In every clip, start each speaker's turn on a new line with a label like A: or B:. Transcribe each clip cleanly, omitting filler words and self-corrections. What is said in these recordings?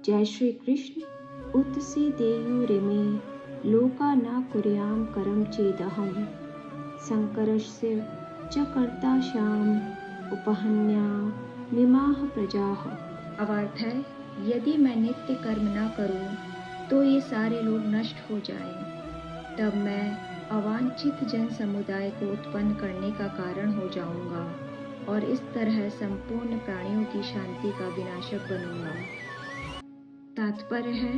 A: जय श्री कृष्ण। उत्सि देयुरिमे लोका न कुर्याम करम चेदहम शंकरस्य च कर्ता श्याम उपहन्या मिमाह प्रजाः।
B: अर्थ है, यदि मैं नित्य कर्म न करूं तो ये सारे लोग नष्ट हो जाएं। तब मैं अवांछित जन समुदाय को उत्पन्न करने का कारण हो जाऊंगा और इस तरह संपूर्ण प्राणियों की शांति का विनाशक बनूंगा। तात्पर्य है,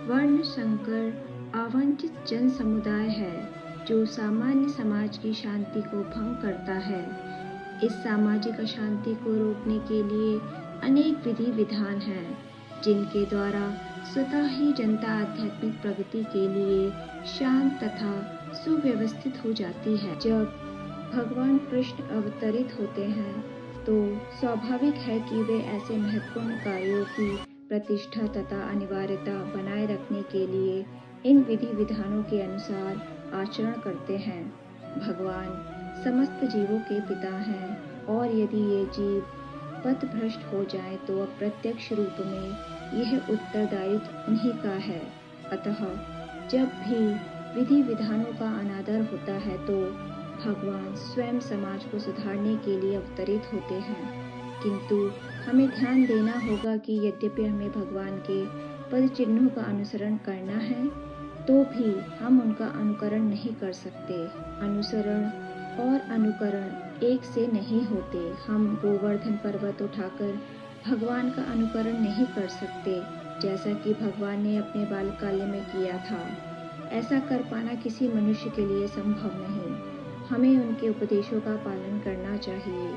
B: वर्ण संकर अवांछित जन समुदाय है जो सामान्य समाज की शांति को भंग करता है। इस सामाजिक अशांति को रोकने के लिए अनेक विधि विधान हैं, जिनके द्वारा स्वतः ही जनता आध्यात्मिक प्रगति के लिए शांत तथा सुव्यवस्थित हो जाती है। जब भगवान कृष्ण अवतरित होते हैं तो स्वाभाविक है कि वे ऐसे महत्वपूर्ण कार्यों की प्रतिष्ठा तथा अनिवार्यता बनाए रखने के लिए इन विधि विधानों के अनुसार आचरण करते हैं। भगवान समस्त जीवों के पिता हैं और यदि ये जीव पथभ्रष्ट हो जाएं तो अप्रत्यक्ष रूप में यह उत्तरदायित्व उन्हीं का है। अतः जब भी विधि विधानों का अनादर होता है तो भगवान स्वयं समाज को सुधारने के लिए अवतरित होते हैं। किंतु हमें ध्यान देना होगा कि यद्यपि हमें भगवान के पद चिन्हों का अनुसरण करना है तो भी हम उनका अनुकरण नहीं कर सकते। अनुसरण और अनुकरण एक से नहीं होते। हम गोवर्धन पर्वत उठाकर भगवान का अनुकरण नहीं कर सकते, जैसा कि भगवान ने अपने बाल्यकाल में किया था। ऐसा कर पाना किसी मनुष्य के लिए संभव नहीं। हमें उनके उपदेशों का पालन करना चाहिए,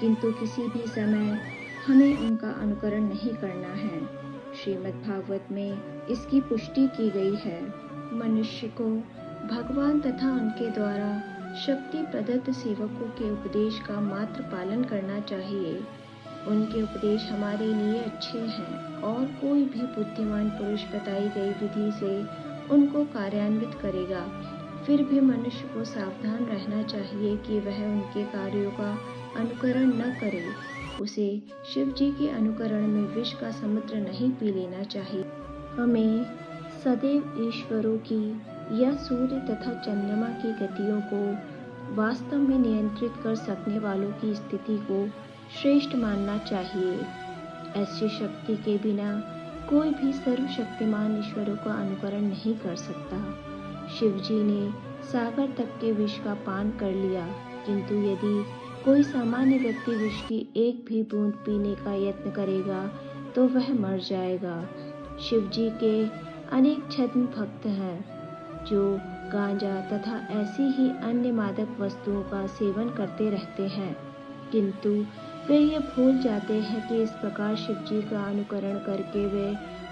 B: किंतु किसी भी समय हमें उनका अनुकरण नहीं करना है। श्रीमद् भागवत में इसकी पुष्टि की गई है। मनुष्य को भगवान तथा उनके द्वारा शक्ति प्रदत्त सेवकों के उपदेश का मात्र पालन करना चाहिए। उनके उपदेश हमारे लिए अच्छे हैं और कोई भी बुद्धिमान पुरुष बताई गई विधि से उनको कार्यान्वित करेगा। फिर भी मनुष्य को सावधान रहना चाहिए कि वह उनके कार्यों का अनुकरण न करे। उसे शिव जी के अनुकरण में विष का समुद्र नहीं पी लेना चाहिए। हमें सदैव ईश्वरों की या सूर्य तथा चंद्रमा की गतियों को वास्तव में नियंत्रित कर सकने वालों की स्थिति को श्रेष्ठ मानना चाहिए। ऐसी शक्ति के बिना कोई भी सर्वशक्तिमान ईश्वरों का अनुकरण नहीं कर सकता। शिव जी ने सागर तक के विष का पान कर लिया, किंतु यदि कोई सामान्य व्यक्ति विष की एक भी बूंद पीने का यत्न करेगा तो वह मर जाएगा। शिव जी के अनेक छद्म भक्त हैं जो गांजा तथा ऐसी ही अन्य मादक वस्तुओं का सेवन करते रहते हैं, किंतु वे ये भूल जाते हैं कि इस प्रकार शिव जी का अनुकरण करके वे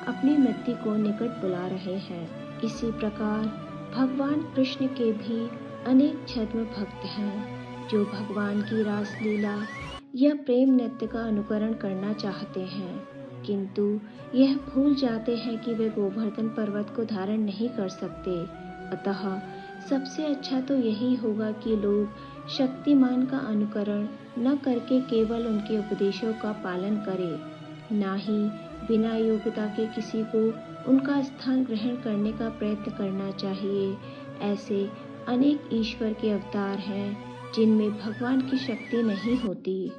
B: अपनी मृत्यु को निकट बुला रहे हैं। इसी प्रकार भगवान कृष्ण के भी अनेक छद्म भक्त हैं जो भगवान की रासलीला या प्रेम नृत्य का अनुकरण करना चाहते हैं, किंतु यह भूल जाते हैं कि वे गोवर्धन पर्वत को धारण नहीं कर सकते। अतः सबसे अच्छा तो यही होगा कि लोग शक्तिमान का अनुकरण न करके केवल उनके उपदेशों का पालन करें, ना ही बिना योग्यता के किसी को उनका स्थान ग्रहण करने का प्रयत्न करना चाहिए। ऐसे अनेक ईश्वर के अवतार हैं जिनमें भगवान की शक्ति नहीं होती।